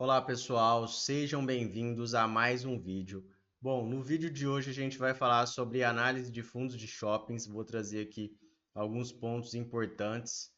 Olá pessoal, sejam bem-vindos a mais um vídeo. Bom, no vídeo de hoje a gente vai falar sobre análise de fundos de shoppings. Vou trazer aqui alguns pontos importantes.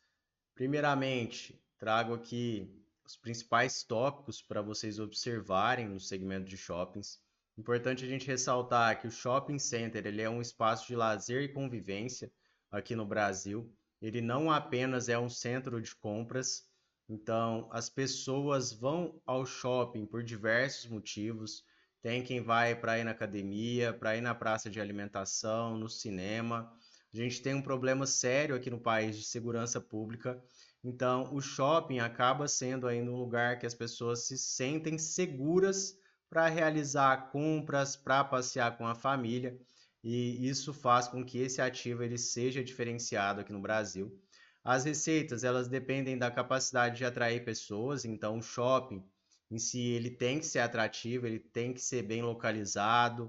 Primeiramente, trago aqui os principais tópicos para vocês observarem no segmento de shoppings. Importante a gente ressaltar que o shopping center ele é um espaço de lazer e convivência aqui no Brasil. Ele não apenas é um centro de compras. Então, as pessoas vão ao shopping por diversos motivos. Tem quem vai para ir na academia, para ir na praça de alimentação, no cinema. A gente tem um problema sério aqui no país de segurança pública. Então, o shopping acaba sendo ainda um lugar que as pessoas se sentem seguras para realizar compras, para passear com a família, e isso faz com que esse ativo ele seja diferenciado aqui no Brasil. As receitas, elas dependem da capacidade de atrair pessoas, então o shopping em si ele tem que ser atrativo, ele tem que ser bem localizado,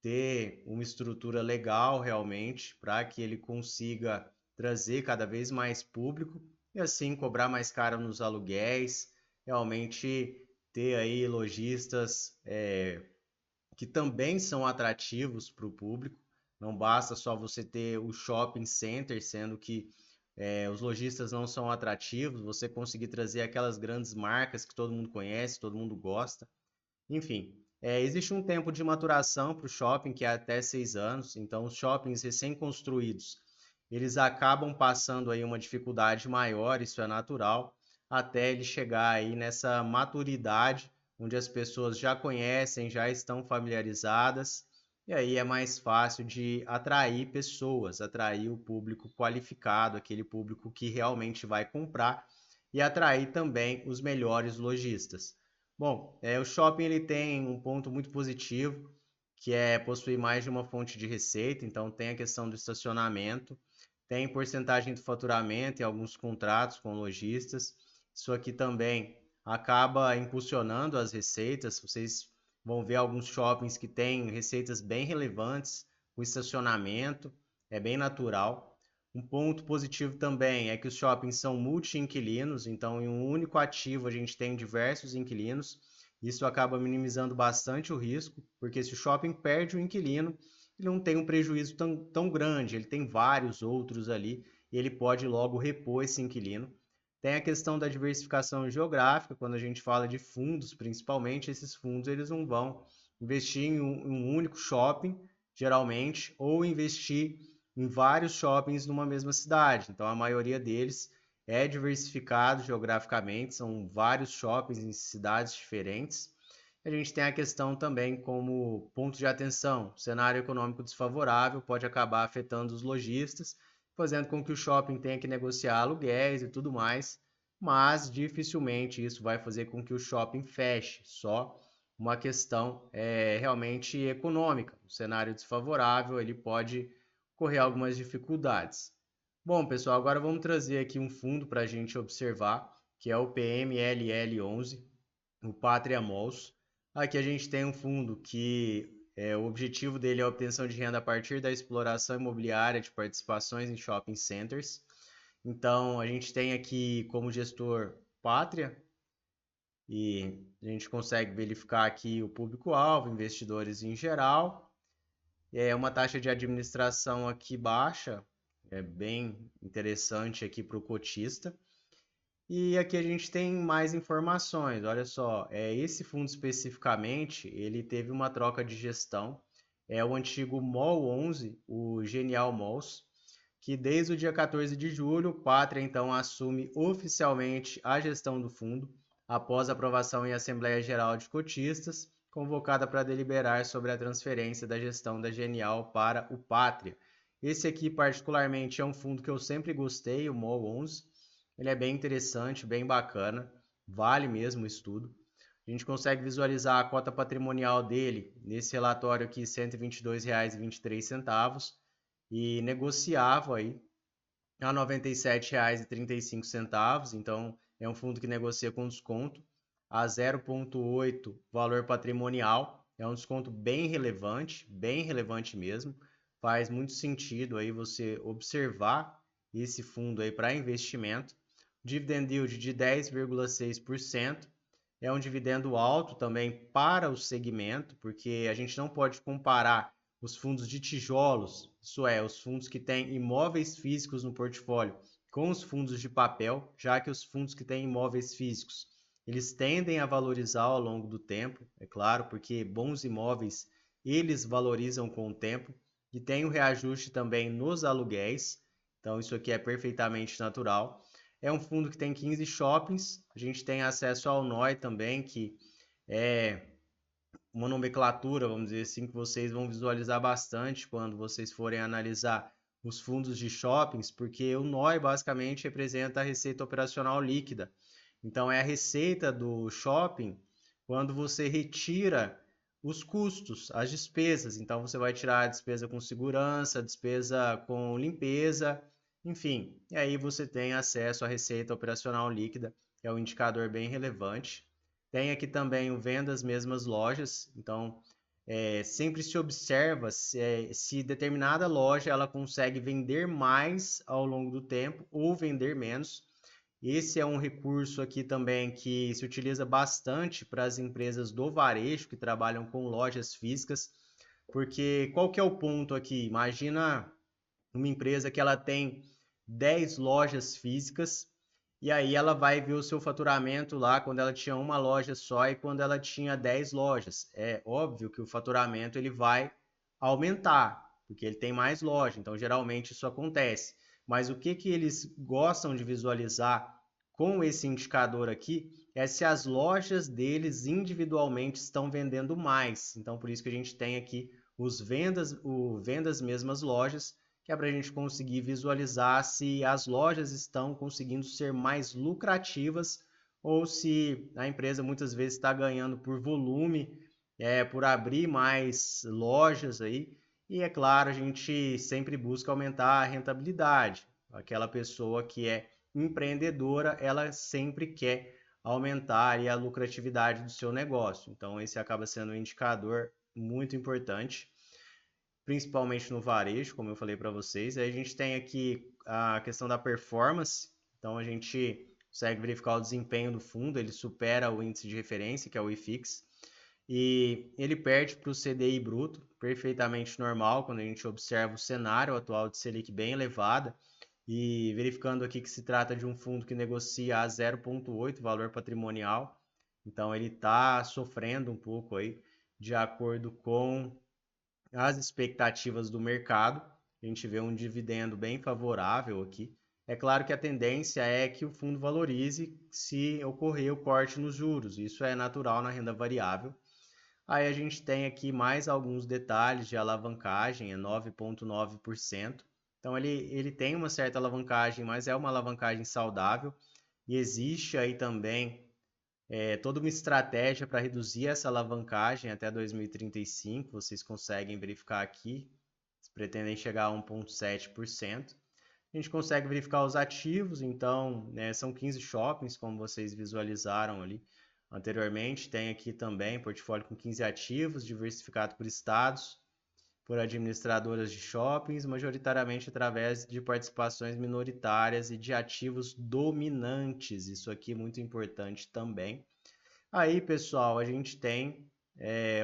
ter uma estrutura legal realmente, para que ele consiga trazer cada vez mais público e assim cobrar mais caro nos aluguéis, realmente ter aí lojistas que também são atrativos para o público. Não basta só você ter o shopping center, sendo que os lojistas não são atrativos, você conseguir trazer aquelas grandes marcas que todo mundo conhece, todo mundo gosta. Enfim, existe um tempo de maturação para o shopping que é até 6 anos, então os shoppings recém-construídos eles acabam passando aí uma dificuldade maior, isso é natural, até ele chegar aí nessa maturidade, onde as pessoas já conhecem, já estão familiarizadas, e aí é mais fácil de atrair pessoas, atrair o público qualificado, aquele público que realmente vai comprar, e atrair também os melhores lojistas. Bom, o shopping ele tem um ponto muito positivo, que é possuir mais de uma fonte de receita, então tem a questão do estacionamento, tem porcentagem do faturamento em alguns contratos com lojistas. Isso aqui também acaba impulsionando as receitas. Vocês vão ver alguns shoppings que têm receitas bem relevantes com estacionamento, é bem natural. Um ponto positivo também é que os shoppings são multi-inquilinos, então em um único ativo a gente tem diversos inquilinos. Isso acaba minimizando bastante o risco, porque se o shopping perde o inquilino, ele não tem um prejuízo tão grande, ele tem vários outros ali, e ele pode logo repor esse inquilino. Tem a questão da diversificação geográfica, quando a gente fala de fundos, principalmente, esses fundos eles não vão investir em um único shopping, geralmente, ou investir em vários shoppings numa mesma cidade. Então, a maioria deles é diversificado geograficamente, são vários shoppings em cidades diferentes. A gente tem a questão também como ponto de atenção. O cenário econômico desfavorável pode acabar afetando os lojistas, fazendo com que o shopping tenha que negociar aluguéis e tudo mais, mas dificilmente isso vai fazer com que o shopping feche, só uma questão realmente econômica. O cenário desfavorável ele pode correr algumas dificuldades. Bom, pessoal, agora vamos trazer aqui um fundo para a gente observar, que é o PMLL11, o Pátria Malls. Aqui a gente tem um fundo que o objetivo dele é a obtenção de renda a partir da exploração imobiliária de participações em shopping centers. Então, a gente tem aqui como gestor Pátria e a gente consegue verificar aqui o público-alvo, investidores em geral. É uma taxa de administração aqui baixa, é bem interessante aqui para o cotista. E aqui a gente tem mais informações. Olha só, esse fundo especificamente, ele teve uma troca de gestão. É o antigo MOL 11, o Genial Malls, que desde o dia 14 de julho, Pátria então assume oficialmente a gestão do fundo, após aprovação em Assembleia Geral de Cotistas, convocada para deliberar sobre a transferência da gestão da Genial para o Pátria. Esse aqui particularmente é um fundo que eu sempre gostei, o MOL 11. Ele é bem interessante, bem bacana, vale mesmo o estudo. A gente consegue visualizar a cota patrimonial dele nesse relatório aqui, R$ 122,23, e negociava aí a R$ 97,35, então é um fundo que negocia com desconto a 0,8 valor patrimonial, é um desconto bem relevante mesmo, faz muito sentido aí você observar esse fundo aí para investimento. Dividend yield de 10,6%, É um dividendo alto também para o segmento, porque a gente não pode comparar os fundos de tijolos, isso é, os fundos que têm imóveis físicos no portfólio, com os fundos de papel, já que os fundos que têm imóveis físicos, eles tendem a valorizar ao longo do tempo, é claro, porque bons imóveis, eles valorizam com o tempo, e tem o reajuste também nos aluguéis, então isso aqui é perfeitamente natural. É um fundo que tem 15 shoppings. A gente tem acesso ao NOI também, que é uma nomenclatura, vamos dizer assim, que vocês vão visualizar bastante quando vocês forem analisar os fundos de shoppings, porque o NOI basicamente representa a receita operacional líquida. Então, é a receita do shopping quando você retira os custos, as despesas. Então, você vai tirar a despesa com segurança, a despesa com limpeza, enfim. E aí você tem acesso à receita operacional líquida, que é um indicador bem relevante. Tem aqui também o vendas mesmas lojas. Então, sempre se observa se determinada loja ela consegue vender mais ao longo do tempo ou vender menos. Esse é um recurso aqui também que se utiliza bastante para as empresas do varejo que trabalham com lojas físicas, porque qual que é o ponto aqui? Imagina uma empresa que ela tem 10 lojas físicas e aí ela vai ver o seu faturamento lá quando ela tinha uma loja só e quando ela tinha 10 lojas. É óbvio que o faturamento ele vai aumentar, porque ele tem mais loja, então geralmente isso acontece. Mas o que eles gostam de visualizar com esse indicador aqui é se as lojas deles individualmente estão vendendo mais. Então por isso que a gente tem aqui o vendas mesmas lojas, que é para a gente conseguir visualizar se as lojas estão conseguindo ser mais lucrativas ou se a empresa muitas vezes está ganhando por volume, por abrir mais lojas aí. E é claro, a gente sempre busca aumentar a rentabilidade. Aquela pessoa que é empreendedora, ela sempre quer aumentar a lucratividade do seu negócio. Então, esse acaba sendo um indicador muito importante, principalmente no varejo, como eu falei para vocês. Aí a gente tem aqui a questão da performance, então a gente consegue verificar o desempenho do fundo, ele supera o índice de referência, que é o IFIX, e ele perde para o CDI bruto, perfeitamente normal, quando a gente observa o cenário atual de Selic bem elevada, e verificando aqui que se trata de um fundo que negocia a 0,8 valor patrimonial, então ele está sofrendo um pouco aí, de acordo com as expectativas do mercado. A gente vê um dividendo bem favorável aqui. É claro que a tendência é que o fundo valorize se ocorrer o corte nos juros. Isso é natural na renda variável. Aí a gente tem aqui mais alguns detalhes de alavancagem, é 9,9%. Então ele tem uma certa alavancagem, mas é uma alavancagem saudável. E existe aí também toda uma estratégia para reduzir essa alavancagem até 2035. Vocês conseguem verificar aqui. Eles pretendem chegar a 1,7%. A gente consegue verificar os ativos, então, né, são 15 shoppings, como vocês visualizaram ali anteriormente. Tem aqui também portfólio com 15 ativos, diversificado por estados, por administradoras de shoppings, majoritariamente através de participações minoritárias e de ativos dominantes. Isso aqui é muito importante também. Aí, pessoal, a gente tem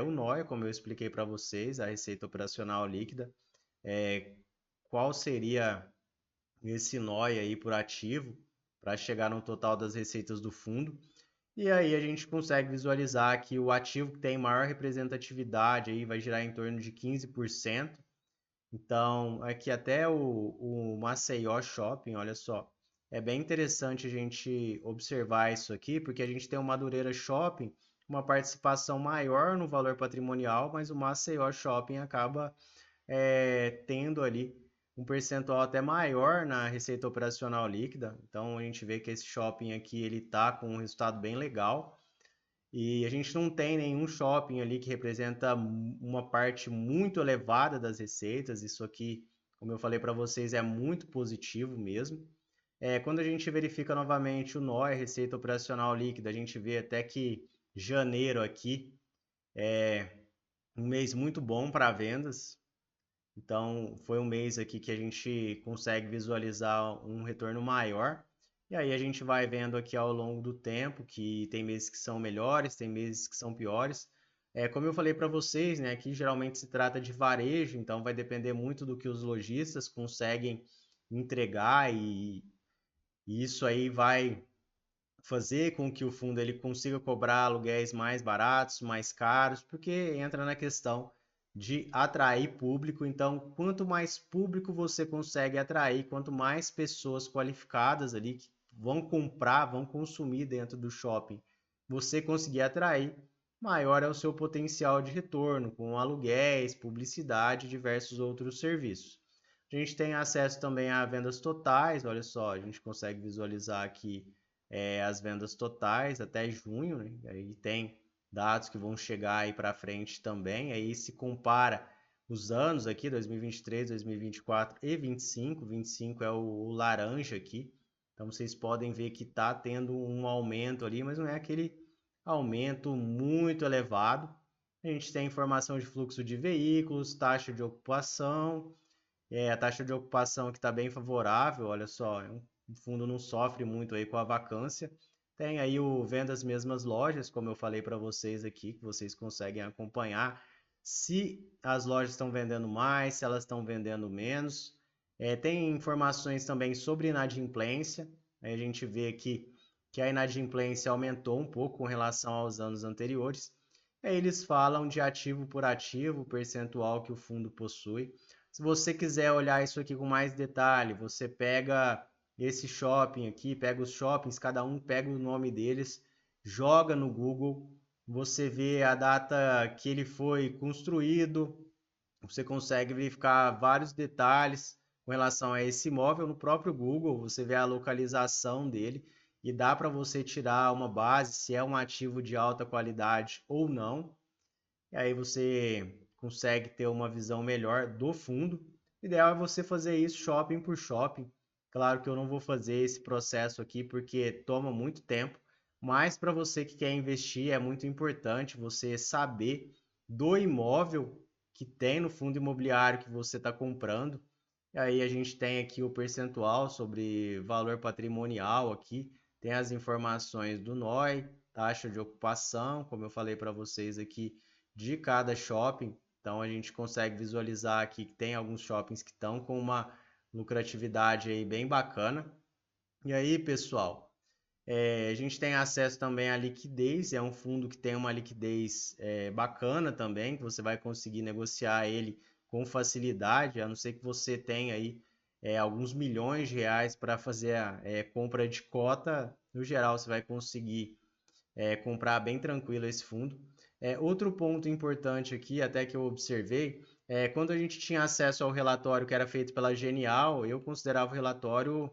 o NOI, como eu expliquei para vocês, a receita operacional líquida. Qual seria esse NOI aí por ativo para chegar no total das receitas do fundo? E aí a gente consegue visualizar que o ativo que tem maior representatividade aí vai girar em torno de 15%. Então, aqui até o Maceió Shopping, olha só, é bem interessante a gente observar isso aqui, porque a gente tem o Madureira Shopping, uma participação maior no valor patrimonial, mas o Maceió Shopping acaba tendo ali um percentual até maior na receita operacional líquida. Então, a gente vê que esse shopping aqui ele está com um resultado bem legal. E a gente não tem nenhum shopping ali que representa uma parte muito elevada das receitas. Isso aqui, como eu falei para vocês, é muito positivo mesmo. Quando a gente verifica novamente o NOI, Receita Operacional Líquida, a gente vê até que janeiro aqui é um mês muito bom para vendas. Então, foi um mês aqui que a gente consegue visualizar um retorno maior. E aí a gente vai vendo aqui ao longo do tempo que tem meses que são melhores, tem meses que são piores. Como eu falei para vocês, né, aqui geralmente se trata de varejo, então vai depender muito do que os lojistas conseguem entregar e isso aí vai fazer com que o fundo ele consiga cobrar aluguéis mais baratos, mais caros, porque entra na questão de atrair público. Então, quanto mais público você consegue atrair, quanto mais pessoas qualificadas ali que vão comprar, vão consumir dentro do shopping, você conseguir atrair, maior é o seu potencial de retorno, com aluguéis, publicidade e diversos outros serviços. A gente tem acesso também a vendas totais, olha só, a gente consegue visualizar aqui as vendas totais até junho, né? Aí tem dados que vão chegar aí para frente também. Aí se compara os anos aqui, 2023, 2024 e 25. 25 é o laranja aqui. Então vocês podem ver que está tendo um aumento ali, mas não é aquele aumento muito elevado. A gente tem informação de fluxo de veículos, taxa de ocupação, a taxa de ocupação que está bem favorável, olha só, o fundo não sofre muito aí com a vacância. Tem aí o venda as mesmas lojas, como eu falei para vocês aqui, que vocês conseguem acompanhar se as lojas estão vendendo mais, se elas estão vendendo menos. Tem informações também sobre inadimplência. Aí a gente vê aqui que a inadimplência aumentou um pouco com relação aos anos anteriores. Aí eles falam de ativo por ativo, o percentual que o fundo possui. Se você quiser olhar isso aqui com mais detalhe, você pega esse shopping aqui, pega os shoppings, cada um pega o nome deles, joga no Google, você vê a data que ele foi construído, você consegue verificar vários detalhes com relação a esse imóvel no próprio Google, você vê a localização dele e dá para você tirar uma base se é um ativo de alta qualidade ou não. E aí você consegue ter uma visão melhor do fundo. O ideal é você fazer isso shopping por shopping. Claro que eu não vou fazer esse processo aqui porque toma muito tempo, mas para você que quer investir é muito importante você saber do imóvel que tem no fundo imobiliário que você está comprando. E aí a gente tem aqui o percentual sobre valor patrimonial aqui, tem as informações do NOI, taxa de ocupação, como eu falei para vocês aqui, de cada shopping. Então a gente consegue visualizar aqui que tem alguns shoppings que estão com uma lucratividade aí bem bacana. E aí, pessoal, a gente tem acesso também à liquidez, é um fundo que tem uma liquidez bacana também, que você vai conseguir negociar ele com facilidade, a não ser que você tenha aí alguns milhões de reais para fazer a compra de cota, no geral você vai conseguir comprar bem tranquilo esse fundo. Outro ponto importante aqui, até que eu observei, quando a gente tinha acesso ao relatório que era feito pela Genial, eu considerava o relatório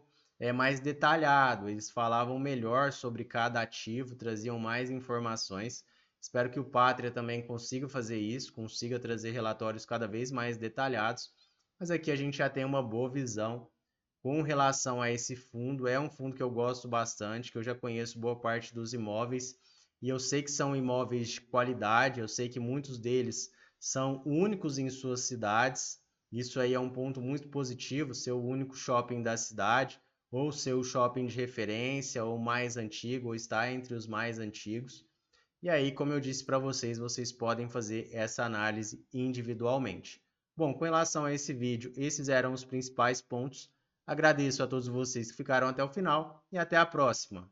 mais detalhado, eles falavam melhor sobre cada ativo, traziam mais informações. Espero que o Pátria também consiga fazer isso, consiga trazer relatórios cada vez mais detalhados, mas aqui a gente já tem uma boa visão com relação a esse fundo. É um fundo que eu gosto bastante, que eu já conheço boa parte dos imóveis e eu sei que são imóveis de qualidade, eu sei que muitos deles são únicos em suas cidades. Isso aí é um ponto muito positivo, ser o único shopping da cidade, ou ser o shopping de referência, ou mais antigo, ou estar entre os mais antigos. E aí, como eu disse para vocês, vocês podem fazer essa análise individualmente. Bom, com relação a esse vídeo, esses eram os principais pontos. Agradeço a todos vocês que ficaram até o final e até a próxima.